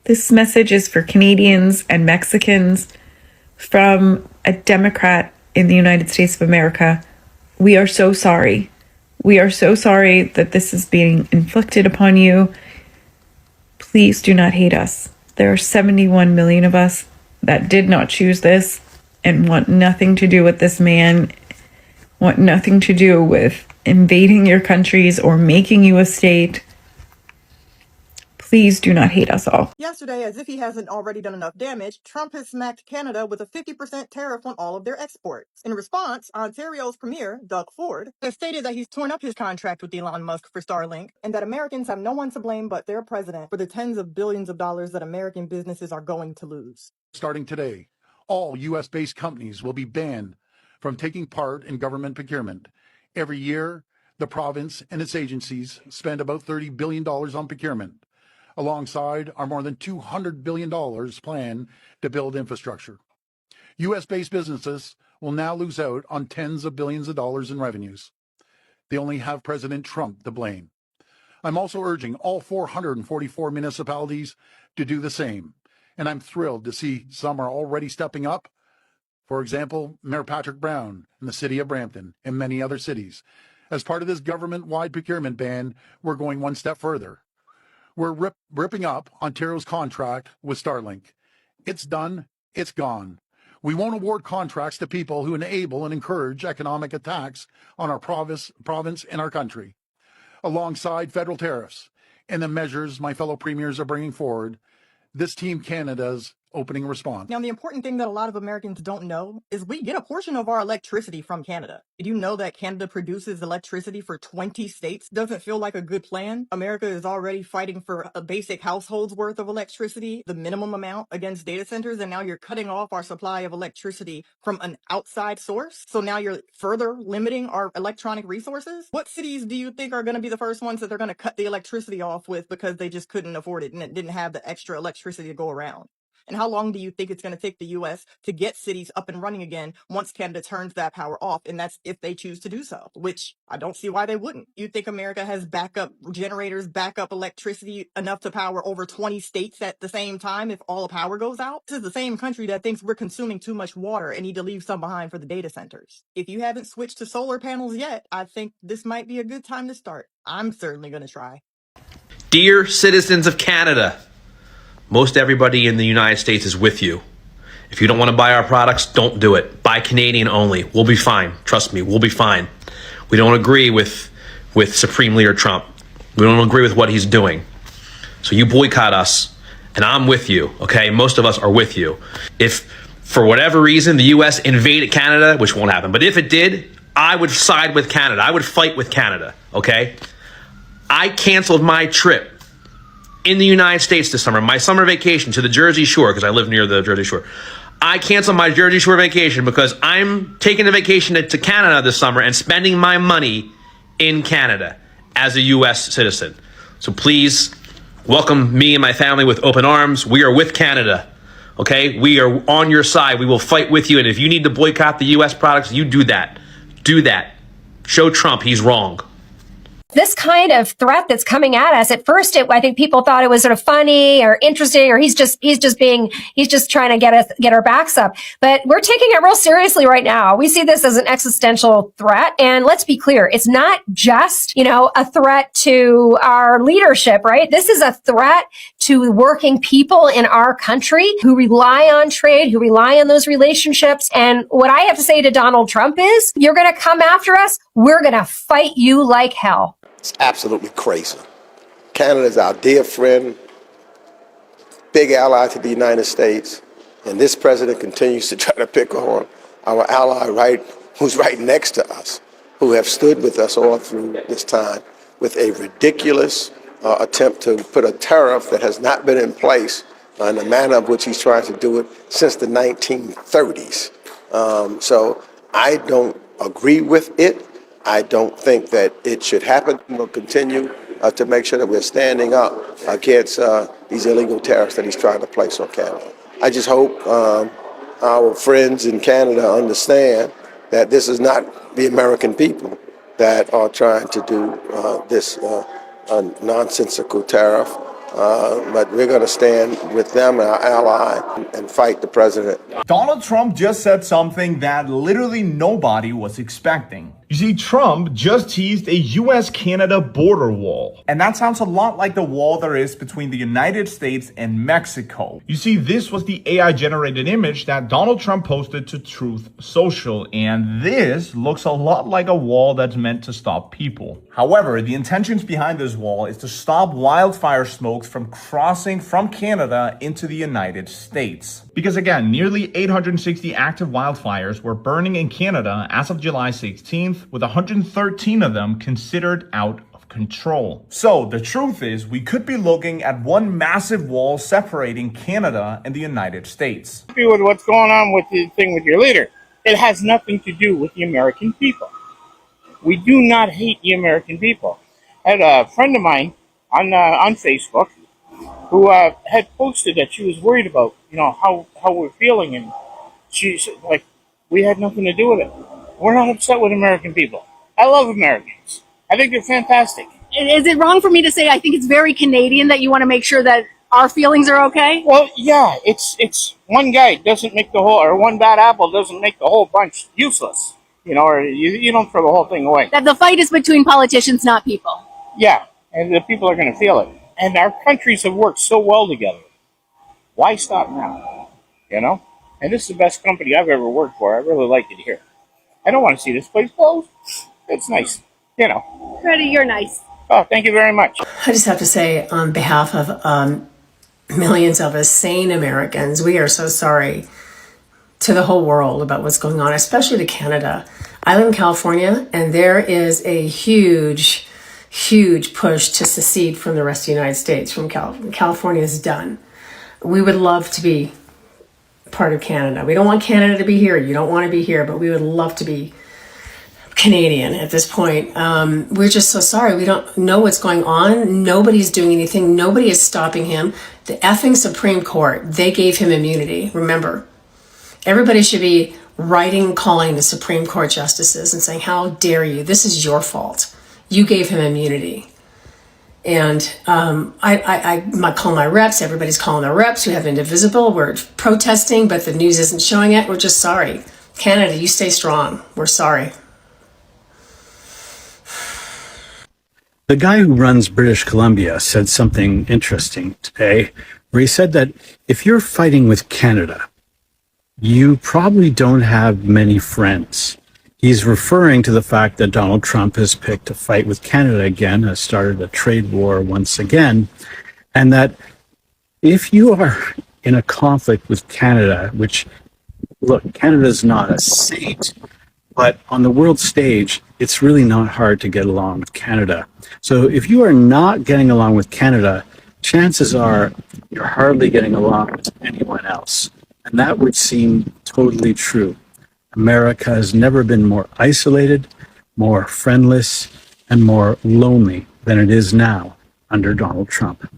This message is for Canadians and Mexicans from a Democrat in the United States of America. We are so sorry. We are so sorry that this is being inflicted upon you. Please do not hate us. There are 71 million of us that did not choose this and want nothing to do with this man, want nothing to do with invading your countries or making you a state. Please do not hate us all. Yesterday, as if he hasn't already done enough damage, Trump has smacked Canada with a 50% tariff on all of their exports. In response, Ontario's premier, Doug Ford, has stated that he's torn up his contract with Elon Musk for Starlink and that Americans have no one to blame but their president for the tens of billions of dollars that American businesses are going to lose. Starting today, all U.S.-based companies will be banned from taking part in government procurement. Every year, the province and its agencies spend about $30 billion on procurement, alongside our more than $200 billion plan to build infrastructure. U.S.-based businesses will now lose out on tens of billions of dollars in revenues. They only have President Trump to blame. I'm also urging all 444 municipalities to do the same, and I'm thrilled to see some are already stepping up. For example, Mayor Patrick Brown in the city of Brampton and many other cities. As part of this government-wide procurement ban, we're going one step further. We're ripping up Ontario's contract with Starlink. It's done. It's gone. We won't award contracts to people who enable and encourage economic attacks on our province and our country. Alongside federal tariffs and the measures my fellow premiers are bringing forward, this Team Canada's opening response. Now, the important thing that a lot of Americans don't know is we get a portion of our electricity from Canada. Did you know that Canada produces electricity for 20 states? Doesn't feel like a good plan. America is already fighting for a basic household's worth of electricity, the minimum amount against data centers, and now you're cutting off our supply of electricity from an outside source. So now you're further limiting our electronic resources. What cities do you think are going to be the first ones that they're going to cut the electricity off with because they just couldn't afford it and it didn't have the extra electricity to go around? And how long do you think it's going to take the U.S. to get cities up and running again once Canada turns that power off? And that's if they choose to do so, which I don't see why they wouldn't. You think America has backup generators, backup electricity enough to power over 20 states at the same time if all the power goes out? This is the same country that thinks we're consuming too much water and need to leave some behind for the data centers. If you haven't switched to solar panels yet, I think this might be a good time to start. I'm certainly going to try. Dear citizens of Canada, most everybody in the United States is with you. If you don't want to buy our products, don't do it. Buy Canadian only. We'll be fine. Trust me, we'll be fine. We don't agree with Supreme Leader Trump. We don't agree with what he's doing. So you boycott us, and I'm with you, okay? Most of us are with you. If, for whatever reason, the U.S. invaded Canada, which won't happen, but if it did, I would side with Canada. I would fight with Canada, okay? I canceled my trip in the United States this summer, my summer vacation to the Jersey Shore, because I live near the Jersey Shore. I canceled my Jersey Shore vacation because I'm taking a vacation to Canada this summer and spending my money in Canada as a U.S. citizen. So please welcome me and my family with open arms. We are with Canada, okay? We are on your side. We will fight with you. And if you need to boycott the U.S. products, you do that. Do that. Show Trump he's wrong. This kind of threat that's coming at us, at first, I think people thought it was sort of funny or interesting, or he's just trying to get our backs up. But we're taking it real seriously right now. We see this as an existential threat. And let's be clear, it's not just, a threat to our leadership, right? This is a threat to working people in our country who rely on trade, who rely on those relationships. And what I have to say to Donald Trump is, you're going to come after us. We're going to fight you like hell. It's absolutely crazy. Canada is our dear friend, big ally to the United States, and this president continues to try to pick on our ally who's right next to us, who have stood with us all through this time with a ridiculous attempt to put a tariff that has not been in place in the manner of which he's trying to do it since the 1930s. So I don't agree with it. I don't think that it should happen. We'll continue to make sure that we're standing up against these illegal tariffs that he's trying to place on Canada. I just hope our friends in Canada understand that this is not the American people that are trying to do this nonsensical tariff but we're going to stand with them and our ally and fight the president. Donald Trump just said something that literally nobody was expecting. You see, Trump just teased a U.S. Canada border wall. And that sounds a lot like the wall there is between the United States and Mexico. You see, this was the AI generated image that Donald Trump posted to Truth Social. And this looks a lot like a wall that's meant to stop people. However, the intentions behind this wall is to stop wildfire smokes from crossing from Canada into the United States. Because again, nearly 860 active wildfires were burning in Canada as of July 16th, with 113 of them considered out of control. So the truth is, we could be looking at one massive wall separating Canada and the United States. With what's going on with the thing with your leader, it has nothing to do with the American people. We do not hate the American people. I had a friend of mine on Facebook who had posted that she was worried about, how we're feeling, and she's like, we had nothing to do with it. We're not upset with American people. I love Americans. I think they're fantastic. Is it wrong for me to say I think it's very Canadian that you want to make sure that our feelings are okay? Well, yeah, it's one guy doesn't make the whole, or one bad apple doesn't make the whole bunch useless. Or you don't throw the whole thing away. That the fight is between politicians, not people. Yeah, and the people are going to feel it. And our countries have worked so well together. Why stop now? And this is the best company I've ever worked for. I really like it here. I don't want to see this place closed. It's nice, Freddie, you're nice. Oh, thank you very much. I just have to say, on behalf of millions of us sane Americans, we are so sorry to the whole world about what's going on, especially to Canada. I live in California, and there is a huge push to secede from the rest of the United States. California is done. We would love to be part of Canada. We don't want Canada to be here. You don't want to be here, but we would love to be Canadian at this point. We're just so sorry. We don't know what's going on. Nobody's doing anything. Nobody is stopping him. The effing Supreme Court, they gave him immunity. Remember, everybody should be calling the Supreme Court justices and saying, how dare you? This is your fault. You gave him immunity. And I call my reps. Everybody's calling their reps. We have Indivisible. We're protesting, but the news isn't showing it. We're just sorry. Canada, you stay strong. We're sorry. The guy who runs British Columbia said something interesting today, where he said that if you're fighting with Canada, you probably don't have many friends. He's referring to the fact that Donald Trump has picked a fight with Canada again, has started a trade war once again, and that if you are in a conflict with Canada, which, look, Canada's not a saint, but on the world stage, it's really not hard to get along with Canada. So if you are not getting along with Canada, chances are you're hardly getting along with anyone else. And that would seem totally true. America has never been more isolated, more friendless, and more lonely than it is now under Donald Trump.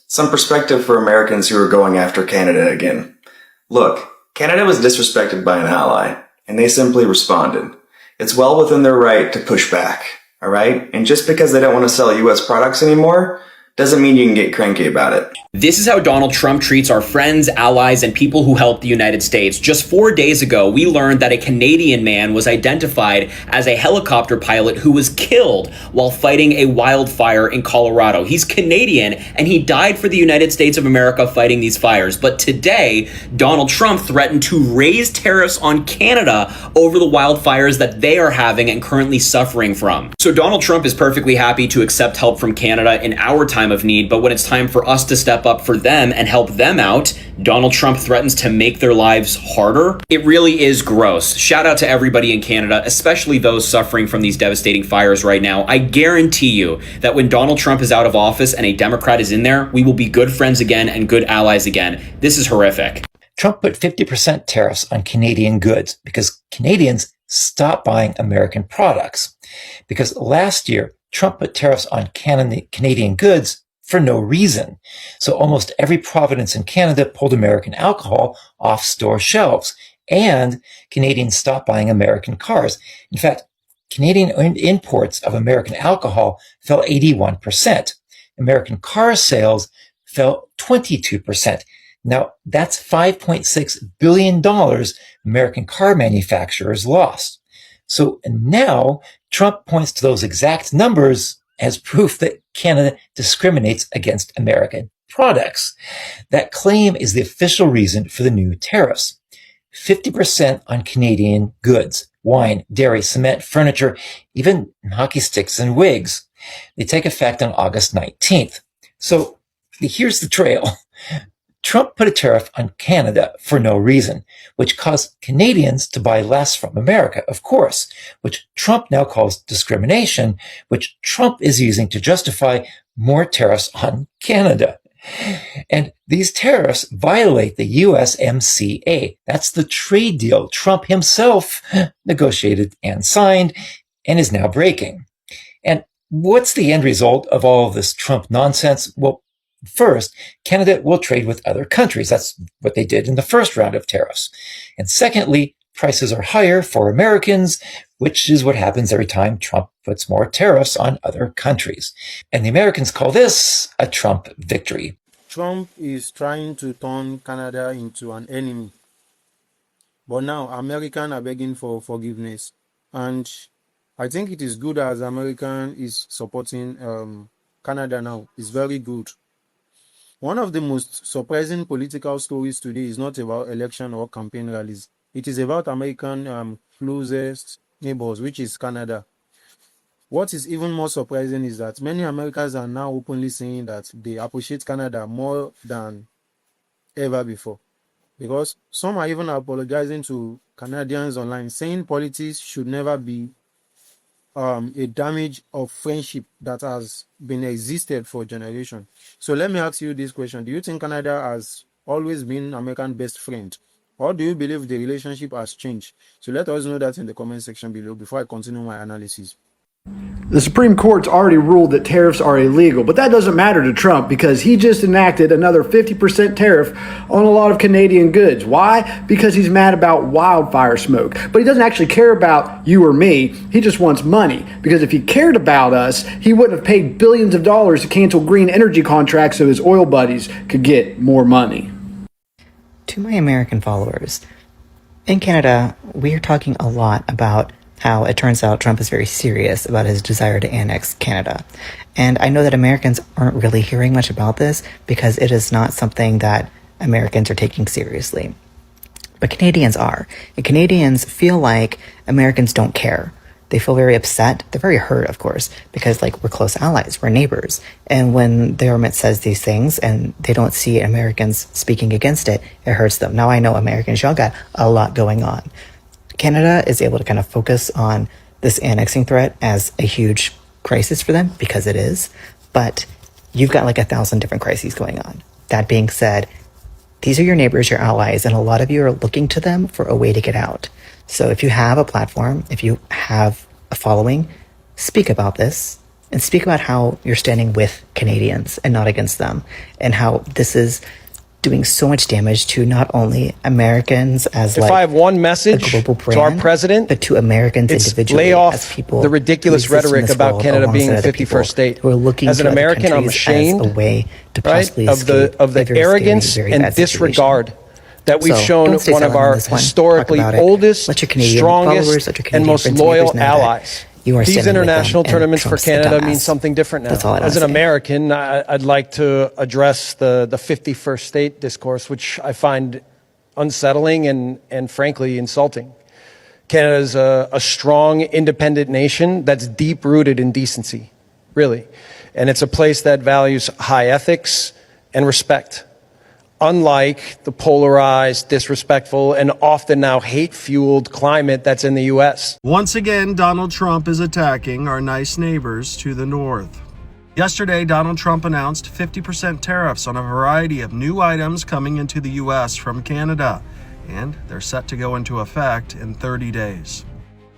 Some perspective for Americans who are going after Canada again. Look, Canada was disrespected by an ally, and they simply responded. It's well within their right to push back, all right? And just because they don't want to sell U.S. products anymore, doesn't mean you can get cranky about it. This is how Donald Trump treats our friends, allies, and people who help the United States. Just 4 days ago, we learned that a Canadian man was identified as a helicopter pilot who was killed while fighting a wildfire in Colorado. He's Canadian, and he died for the United States of America fighting these fires. But today, Donald Trump threatened to raise tariffs on Canada over the wildfires that they are having and currently suffering from. So Donald Trump is perfectly happy to accept help from Canada in our time of need, but when it's time for us to step up for them and help them out, Donald Trump threatens to make their lives harder. It really is gross. Shout out to everybody in Canada, especially those suffering from these devastating fires right now. I guarantee you that when Donald Trump is out of office and a Democrat is in there, we will be good friends again and good allies again. This is horrific. Trump put 50% tariffs on Canadian goods because Canadians stopped buying American products. Because last year, Trump put tariffs on Canadian goods for no reason. So almost every province in Canada pulled American alcohol off store shelves, and Canadians stopped buying American cars. In fact, Canadian imports of American alcohol fell 81%. American car sales fell 22%. Now, that's $5.6 billion American car manufacturers lost. So now Trump points to those exact numbers as proof that Canada discriminates against American products. That claim is the official reason for the new tariffs. 50% on Canadian goods, wine, dairy, cement, furniture, even hockey sticks and wigs. They take effect on August 19th. So here's the trail. Trump put a tariff on Canada for no reason, which caused Canadians to buy less from America, of course, which Trump now calls discrimination, which Trump is using to justify more tariffs on Canada. And these tariffs violate the USMCA. That's the trade deal Trump himself negotiated and signed and is now breaking. And what's the end result of all of this Trump nonsense? Well, first, Canada will trade with other countries. That's what they did in the first round of tariffs. And secondly, prices are higher for Americans, which is what happens every time Trump puts more tariffs on other countries. And the Americans call this a Trump victory. Trump is trying to turn Canada into an enemy. But now Americans are begging for forgiveness. And I think it is good as American is supporting Canada now. It's very good. One of the most surprising political stories today is not about election or campaign rallies. It is about American closest neighbors, which is Canada. What is even more surprising is that many Americans are now openly saying that they appreciate Canada more than ever before. Because some are even apologizing to Canadians online, saying politics should never be a damage of friendship that has been existed for generations. So let me ask you this question. Do you think Canada has always been America's best friend? Or do you believe the relationship has changed? So let us know that in the comment section below before I continue my analysis. The Supreme Court's already ruled that tariffs are illegal, but that doesn't matter to Trump because he just enacted another 50% tariff on a lot of Canadian goods. Why? Because he's mad about wildfire smoke. But he doesn't actually care about you or me. He just wants money. Because if he cared about us, he wouldn't have paid billions of dollars to cancel green energy contracts so his oil buddies could get more money. To my American followers, in Canada, we are talking a lot about how it turns out Trump is very serious about his desire to annex Canada. And I know that Americans aren't really hearing much about this because it is not something that Americans are taking seriously. But Canadians are. And Canadians feel like Americans don't care. They feel very upset. They're very hurt, of course, because we're close allies, we're neighbors. And when the government says these things and they don't see Americans speaking against it, it hurts them. Now I know Americans, y'all got a lot going on. Canada is able to kind of focus on this annexing threat as a huge crisis for them because it is, but you've got 1,000 different crises going on. That being said, these are your neighbors, your allies, and a lot of you are looking to them for a way to get out. So if you have a platform, if you have a following, speak about this and speak about how you're standing with Canadians and not against them, and how this is doing so much damage to not only Americans as if I have one message a global brand, to our president, but to Americans it's individually lay off as people the ridiculous rhetoric about Canada being the 51st state. Who are looking as an American, I'm ashamed as a way to possibly of the arrogance and disregard that we've shown one of our historically oldest, strongest, and most loyal allies. These international tournaments for Canada mean something different now. As an American, I'd like to address the 51st state discourse, which I find unsettling and frankly insulting. Canada is a strong, independent nation that's deep-rooted in decency, really. And it's a place that values high ethics and respect, unlike the polarized, disrespectful, and often now hate-fueled climate that's in the U.S. Once again, Donald Trump is attacking our nice neighbors to the north. Yesterday, Donald Trump announced 50% tariffs on a variety of new items coming into the U.S. from Canada, and they're set to go into effect in 30 days.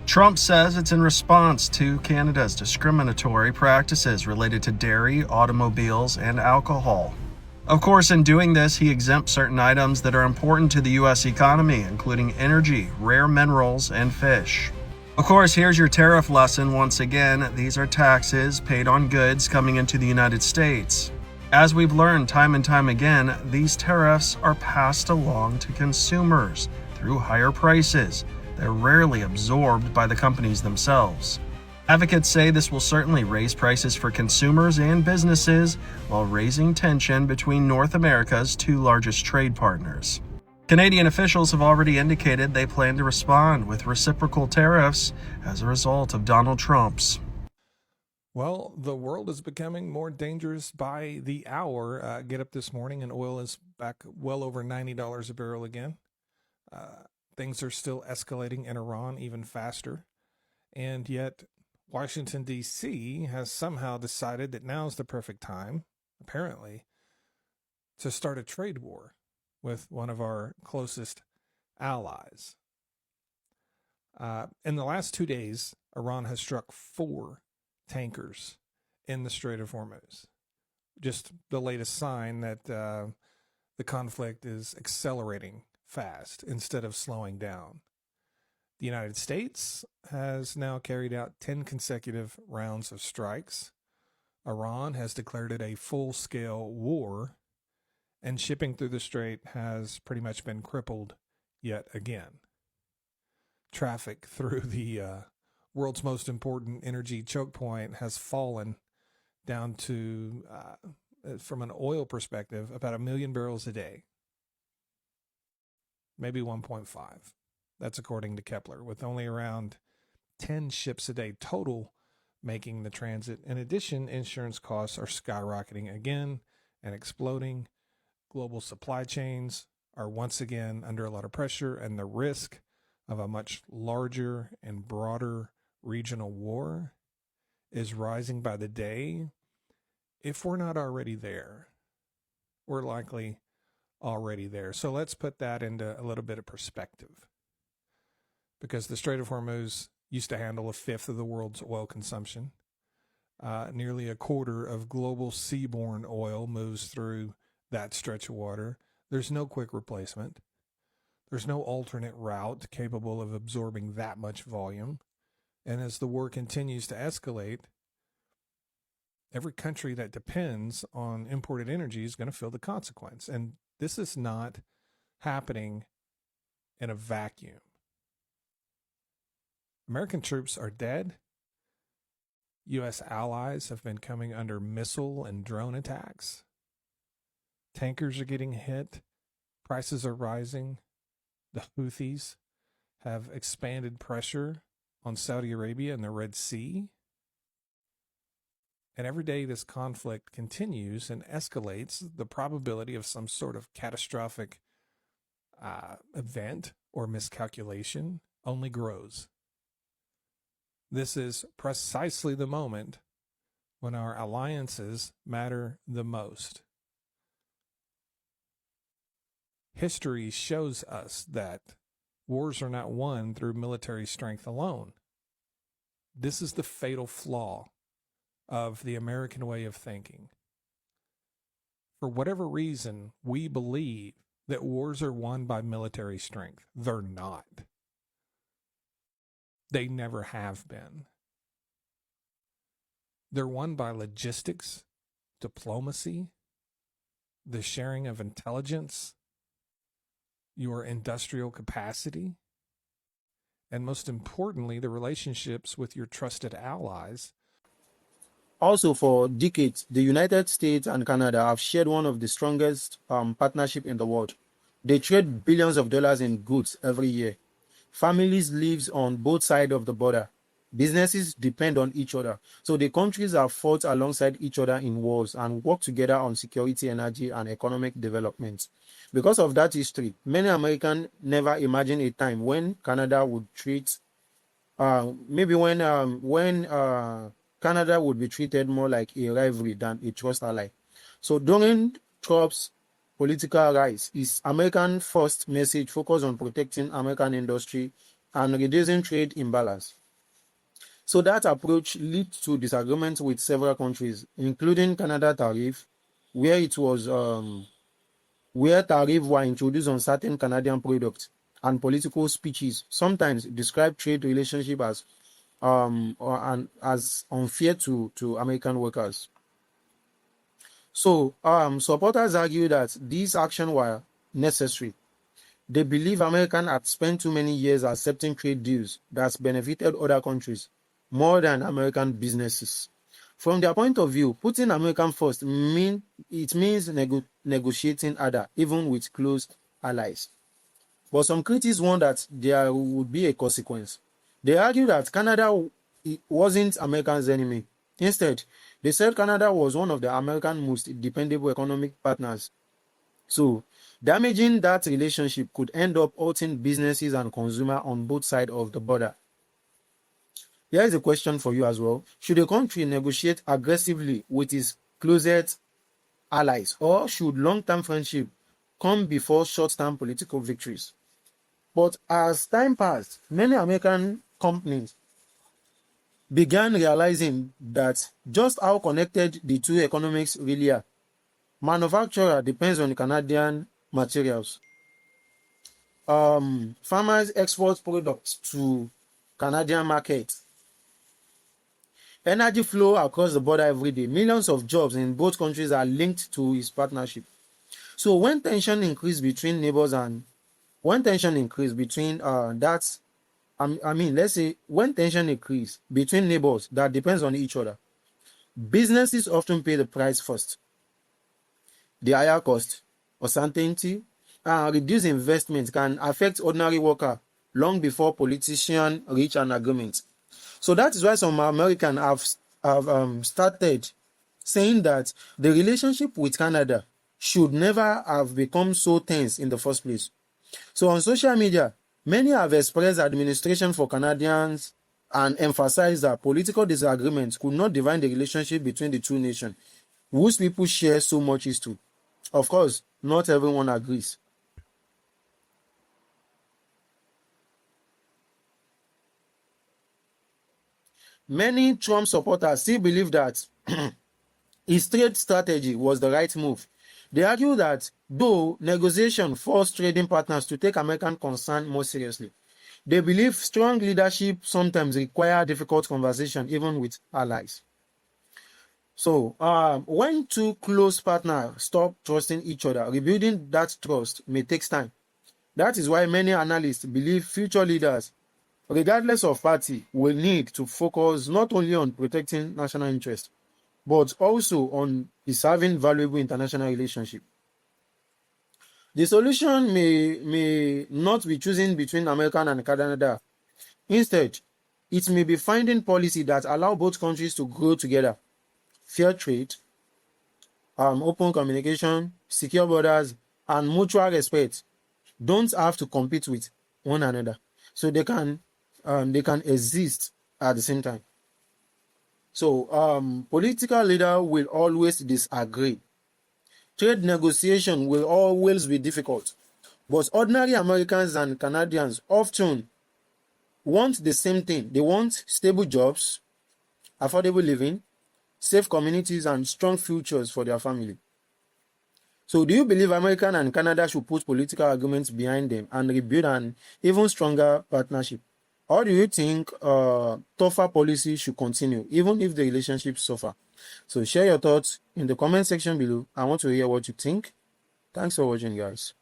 Trump says it's in response to Canada's discriminatory practices related to dairy, automobiles, and alcohol. Of course, in doing this, he exempts certain items that are important to the U.S. economy, including energy, rare minerals, and fish. Of course, here's your tariff lesson once again. These are taxes paid on goods coming into the United States. As we've learned time and time again, these tariffs are passed along to consumers through higher prices. They're rarely absorbed by the companies themselves. Advocates say this will certainly raise prices for consumers and businesses while raising tension between North America's two largest trade partners. Canadian officials have already indicated they plan to respond with reciprocal tariffs as a result of Donald Trump's. Well, the world is becoming more dangerous by the hour. Get up this morning and oil is back well over $90 a barrel again. Things are still escalating in Iran even faster. And yet Washington, D.C. has somehow decided that now's the perfect time, apparently, to start a trade war with one of our closest allies. In the last 2 days, Iran has struck 4 tankers in the Strait of Hormuz. Just the latest sign that the conflict is accelerating fast instead of slowing down. The United States has now carried out 10 consecutive rounds of strikes. Iran has declared it a full-scale war, and shipping through the strait has pretty much been crippled yet again. Traffic through the world's most important energy choke point has fallen down to, from an oil perspective, about 1 million barrels a day. Maybe 1.5. That's according to Kepler, with only around 10 ships a day total making the transit. In addition, insurance costs are skyrocketing again and exploding. Global supply chains are once again under a lot of pressure, and the risk of a much larger and broader regional war is rising by the day. If we're not already there, we're likely already there. So let's put that into a little bit of perspective. Because the Strait of Hormuz used to handle 1/5 of the world's oil consumption. Nearly 1/4 of global seaborne oil moves through that stretch of water. There's no quick replacement. There's no alternate route capable of absorbing that much volume. And as the war continues to escalate, every country that depends on imported energy is going to feel the consequence. And this is not happening in a vacuum. American troops are dead. U.S. allies have been coming under missile and drone attacks. Tankers are getting hit. Prices are rising. The Houthis have expanded pressure on Saudi Arabia and the Red Sea. And every day this conflict continues and escalates, the probability of some sort of catastrophic event or miscalculation only grows. This is precisely the moment when our alliances matter the most. History shows us that wars are not won through military strength alone. This is the fatal flaw of the American way of thinking. For whatever reason, we believe that wars are won by military strength. They're not. They never have been. They're won by logistics, diplomacy, the sharing of intelligence, your industrial capacity, and most importantly, the relationships with your trusted allies. Also, for decades, the United States and Canada have shared one of the strongest partnership in the world. They trade billions of dollars in goods every year. Families live on both sides of the border. Businesses depend on each other. So the countries have fought alongside each other in wars and work together on security, energy, and economic development. Because of that history, many Americans never imagined a time when Canada would treat, when Canada would be treated more like a rivalry than a trust ally. So during Trump's political rise, his American first message focused on protecting American industry and reducing trade imbalance. So that approach leads to disagreements with several countries, including Canada tariff, where tariffs were introduced on certain Canadian products, and political speeches sometimes describe trade relationship as unfair to American workers. So, supporters argue that these actions were necessary. They believe Americans had spent too many years accepting trade deals that benefited other countries more than American businesses. From their point of view, putting American first means negotiating harder, even with close allies. But some critics warn that there would be a consequence. They argue that Canada wasn't America's enemy. Instead, they said Canada was one of the American most dependable economic partners. So, damaging that relationship could end up hurting businesses and consumers on both sides of the border. Here is a question for you as well. Should a country negotiate aggressively with its closest allies, or should long-term friendship come before short-term political victories? But as time passed, many American companies began realizing that just how connected the two economies really are. Manufacturer depends on Canadian materials. Farmers export products to Canadian markets. Energy flow across the border every day. Millions of jobs in both countries are linked to its partnership. So when tension increase between neighbors and when tension increase between let's say when tension increase between neighbors that depends on each other, businesses often pay the price first. The higher cost, uncertainty, and reduced investment can affect ordinary worker long before politicians reach an agreement. So that is why some Americans have started saying that the relationship with Canada should never have become so tense in the first place. So on social media, many have expressed administration for Canadians and emphasized that political disagreements could not divide the relationship between the two nations, whose people share so much history. Of course, not everyone agrees. Many Trump supporters still believe that his trade strategy was the right move. They argue that though negotiation forced trading partners to take American concern more seriously, they believe strong leadership sometimes require difficult conversation even with allies. So when two close partners stop trusting each other, rebuilding that trust may take time. That is why many analysts believe future leaders, regardless of party, will need to focus not only on protecting national interest, but also on preserving valuable international relationship. The solution may not be choosing between America and Canada. Instead, it may be finding policy that allow both countries to grow together. Fair trade, open communication, secure borders, and mutual respect don't have to compete with one another. So they can exist at the same time. So political leader will always disagree. Trade negotiation will always be difficult. But ordinary Americans and Canadians often want the same thing. They want stable jobs, affordable living, safe communities, and strong futures for their family. So do you believe America and Canada should put political arguments behind them and rebuild an even stronger partnership? Or do you think tougher policy should continue, even if the relationship suffer? So share your thoughts in the comment section below. I want to hear what you think. Thanks for watching, guys.